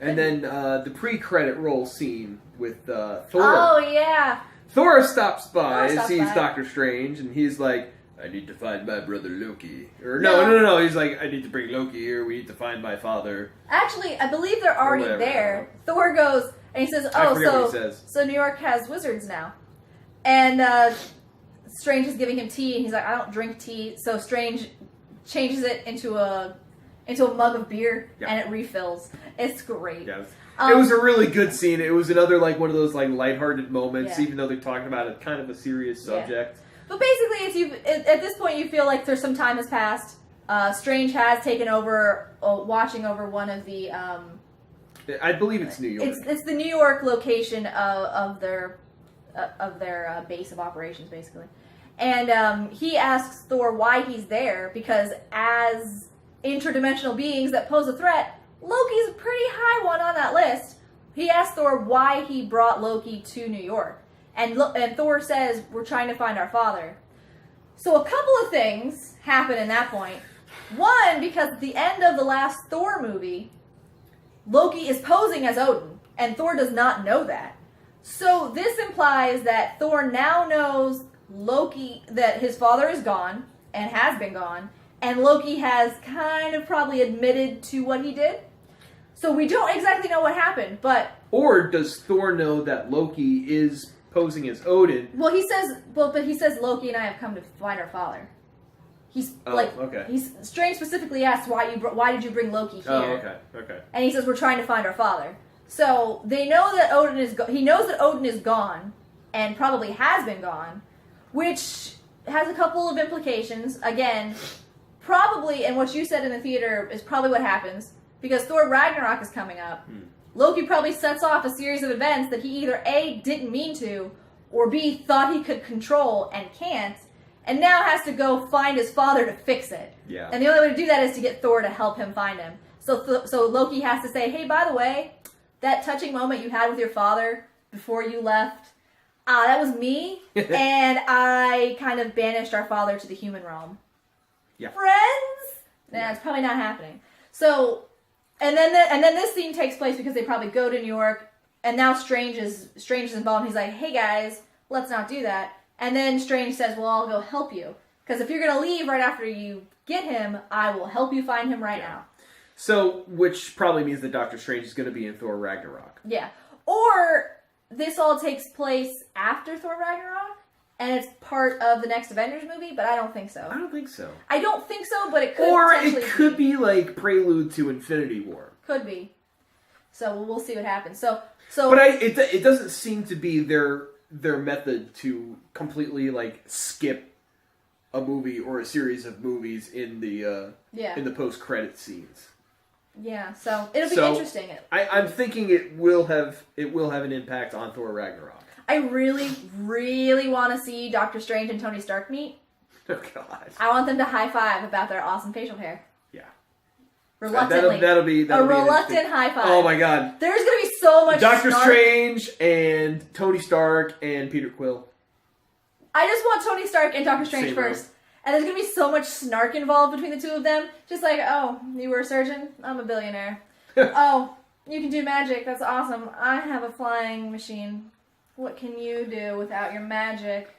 And then the pre-credit roll scene with Thor. Oh, yeah. Thor stops by and sees Doctor Strange, and he's like, I need to find my brother Loki. Or no. He's like, I need to bring Loki here. We need to find my father. Actually, I believe they're already there. Thor goes, and he says, so New York has wizards now. And Strange is giving him tea, and he's like, I don't drink tea. So Strange changes it into a mug of beer, and it refills. It's great. Yeah. It was a really good scene. It was another like one of those like lighthearted moments, even though they're talking about a kind of a serious subject. But basically, at this point, you feel like there's some time has passed. Strange has taken over, watching over one of the. I believe it's New York. It's the New York location of their base of operations, basically, and he asks Thor why he's there because as interdimensional beings that pose a threat, Loki's a pretty high one on that list. He asks Thor why he brought Loki to New York. And Thor says, we're trying to find our father. So a couple of things happen in that point. One, because at the end of the last Thor movie, Loki is posing as Odin. And Thor does not know that. So this implies that Thor now knows Loki, that his father is gone and has been gone. And Loki has kind of probably admitted to what he did. So we don't exactly know what happened, but... Or does Thor know that Loki is posing as Odin. Well, but he says Loki and I have come to find our father. Strange specifically asks why did you bring Loki here? Oh, okay. And he says we're trying to find our father. So they know that he knows that Odin is gone, and probably has been gone, which has a couple of implications. Again, probably, and what you said in the theater is probably what happens, because Thor Ragnarok is coming up. Loki probably sets off a series of events that he either A, didn't mean to, or B, thought he could control and can't, and now has to go find his father to fix it. Yeah. And the only way to do that is to get Thor to help him find him. So Loki has to say, hey, by the way, that touching moment you had with your father before you left, that was me, and I kind of banished our father to the human realm. Yeah. Friends? Nah, it's probably not happening. So, and then this scene takes place because they probably go to New York, and now Strange is involved, and he's like, hey guys, let's not do that. And then Strange says, well, I'll go help you. Because if you're going to leave right after you get him, I will help you find him right now. So, which probably means that Doctor Strange is going to be in Thor Ragnarok. Yeah. Or this all takes place after Thor Ragnarok, and it's part of the next Avengers movie, but I don't think so. I don't think so. I don't think so, but it could Or potentially it could be like prelude to Infinity War. Could be. So we'll see what happens. So. But it doesn't seem to be their method to completely like skip a movie or a series of movies in the post-credit scenes. Yeah, so it'll be interesting. I'm thinking it will have an impact on Thor Ragnarok. I really, really want to see Doctor Strange and Tony Stark meet. Oh God! I want them to high five about their awesome facial hair. Yeah. Reluctantly. That'll be a reluctant high five. Oh my God! There's gonna be so much Doctor snark. Strange and Tony Stark and Peter Quill. I just want Tony Stark and Doctor Strange Same first. row. And there's going to be so much snark involved between the two of them. Just like, oh, you were a surgeon? I'm a billionaire. Oh, you can do magic. That's awesome. I have a flying machine. What can you do without your magic?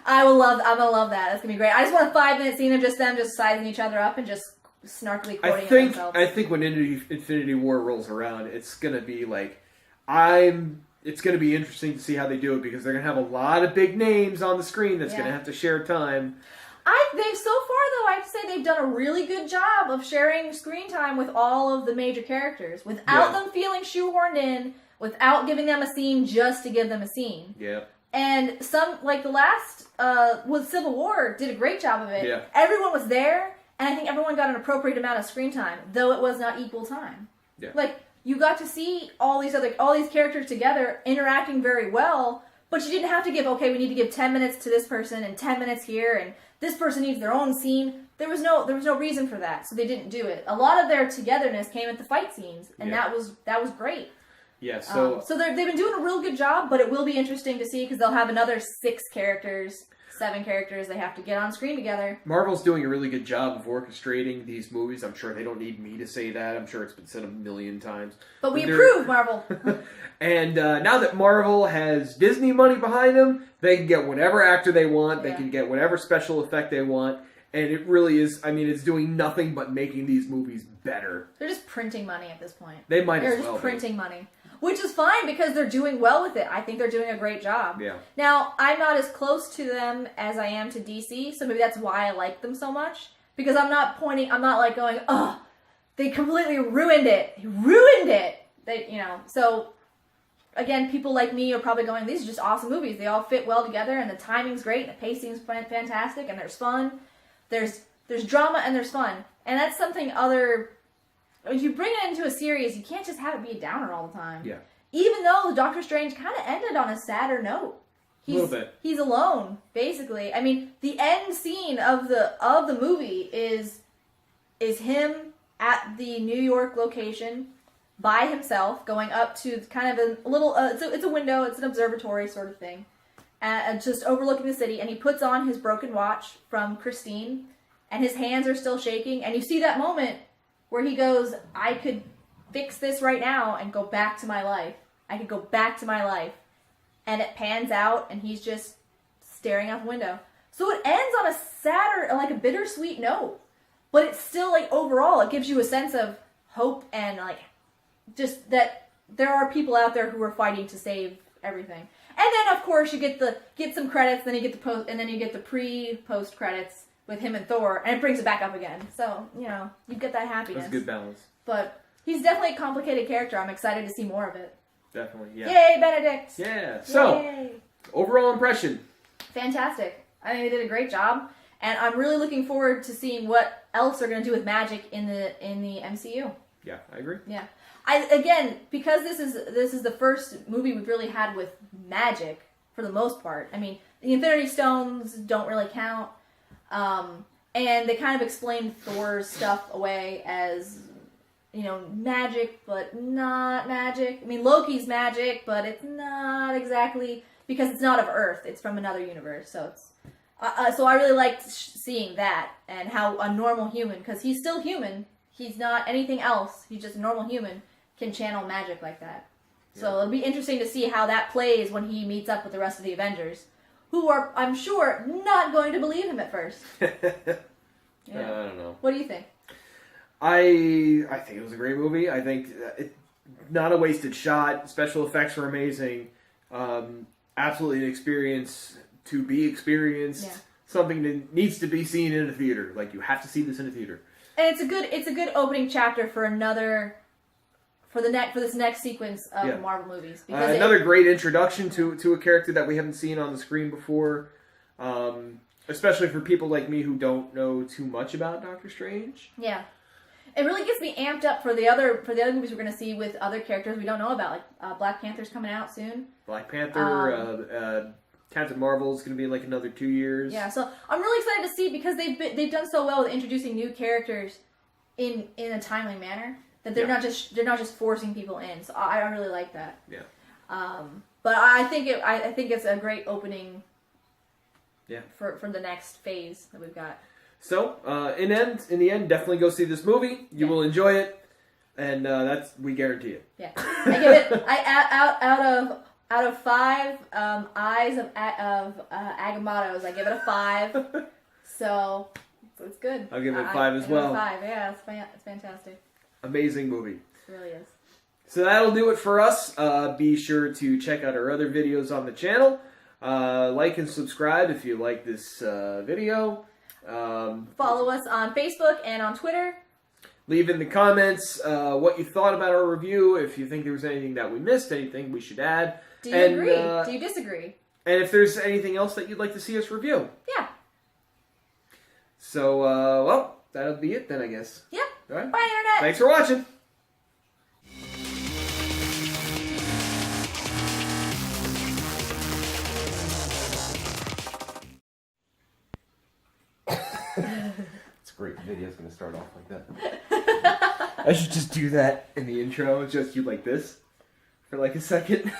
I'm going to love that. That's going to be great. I just want a 5-minute scene of just them just sizing each other up and just snarkily quoting themselves. I think when Infinity War rolls around, it's going to be like, it's going to be interesting to see how they do it because they're going to have a lot of big names on the screen that's going to have to share time. So far, though, I have to say they've done a really good job of sharing screen time with all of the major characters without them feeling shoehorned in, without giving them a scene just to give them a scene. Yeah. And some, like the last, with Civil War, did a great job of it. Yeah. Everyone was there, and I think everyone got an appropriate amount of screen time, though it was not equal time. Yeah. Like, you got to see all these characters together interacting very well, but you didn't have to give, okay, we need to give 10 minutes to this person and 10 minutes here, and this person needs their own scene. There was no reason for that, so they didn't do it. A lot of their togetherness came at the fight scenes, and that was great. Yeah, so they've been doing a real good job, but it will be interesting to see because they'll have another 7 characters they have to get on screen together. Marvel's doing a really good job of orchestrating these movies. I'm sure they don't need me to say that. I'm sure it's been said a million times. But we approve, Marvel. And now that Marvel has Disney money behind them, they can get whatever actor they want. They can get whatever special effect they want. And it really is, I mean, it's doing nothing but making these movies better. They're just printing money at this point. They might as well. They're just printing money. Which is fine because they're doing well with it. I think they're doing a great job. Yeah. Now, I'm not as close to them as I am to DC, so maybe that's why I like them so much. Because I'm not like going, oh, they completely ruined it. So, again, people like me are probably going, these are just awesome movies. They all fit well together, and the timing's great, and the pacing's fantastic, and there's fun. There's drama, and there's fun. And that's something if you bring it into a series, you can't just have it be a downer all the time. Yeah. Even though Doctor Strange kind of ended on a sadder note. A little bit. He's alone, basically. I mean, the end scene of the movie is him at the New York location by himself, going up to kind of a little. It's a window. It's an observatory sort of thing, just overlooking the city. And he puts on his broken watch from Christine, and his hands are still shaking. And you see that moment where he goes, I could fix this right now and go back to my life. I could go back to my life. And it pans out, and he's just staring out the window. So it ends on a sadder, like a bittersweet note. But it's still, like, overall, it gives you a sense of hope and, like, just that there are people out there who are fighting to save everything. And then of course you get some credits, then you get the post, and then you get the pre-post credits with him and Thor, and it brings it back up again. So you get that happiness. That's a good balance. But he's definitely a complicated character. I'm excited to see more of it. Definitely, yeah. Yay, Benedict! Yeah. So, Yay. Overall impression. Fantastic. I think they did a great job, and I'm really looking forward to seeing what else they're going to do with magic in the MCU. Yeah, I agree. Yeah. Because this is the first movie we've really had with magic for the most part. I mean, the Infinity Stones don't really count, and they kind of explained Thor's stuff away as magic, but not magic. I mean, Loki's magic, but it's not exactly, because it's not of Earth. It's from another universe. So it's so I really liked seeing that, and how a normal human, because he's still human. He's not anything else. He's just a normal human, can channel magic like that. Yeah. So it'll be interesting to see how that plays when he meets up with the rest of the Avengers, who are, I'm sure, not going to believe him at first. Yeah. I don't know. What do you think? I think it was a great movie. I think not a wasted shot. Special effects were amazing. Absolutely an experience to be experienced. Yeah. Something that needs to be seen in a theater. Like, you have to see this in a theater. And it's a good opening chapter for this next sequence of Marvel movies. Because another great introduction to a character that we haven't seen on the screen before. Especially for people like me who don't know too much about Doctor Strange. Yeah. It really gets me amped up for the other movies we're going to see with other characters we don't know about. Like Black Panther's coming out soon. Black Panther, Captain Marvel's going to be in like another 2 years. Yeah, so I'm really excited to see, because they've done so well with introducing new characters in a timely manner that they're not just forcing people in. So I really like that. Yeah. But I think it's a great opening. Yeah. For the next phase that we've got. So, in the end, definitely go see this movie. You will enjoy it, and we guarantee it. Yeah, I give it out of 5 eyes of Agamottos, I give it a 5. So it's good. I'll give it 5 as well. 5, yeah, it's fantastic. Amazing movie. It really is. So that'll do it for us. Be sure to check out our other videos on the channel. Like and subscribe if you like this video. Follow us on Facebook and on Twitter. Leave in the comments what you thought about our review. If you think there was anything that we missed, anything we should add. Do you agree? Do you disagree? And if there's anything else that you'd like to see us review. Yeah. So, well, that'll be it then, I guess. Yep. All right. Bye, Internet. Thanks for watching. It's a great video. It's going to start off like that. I should just do that in the intro. Just you like this for like a second.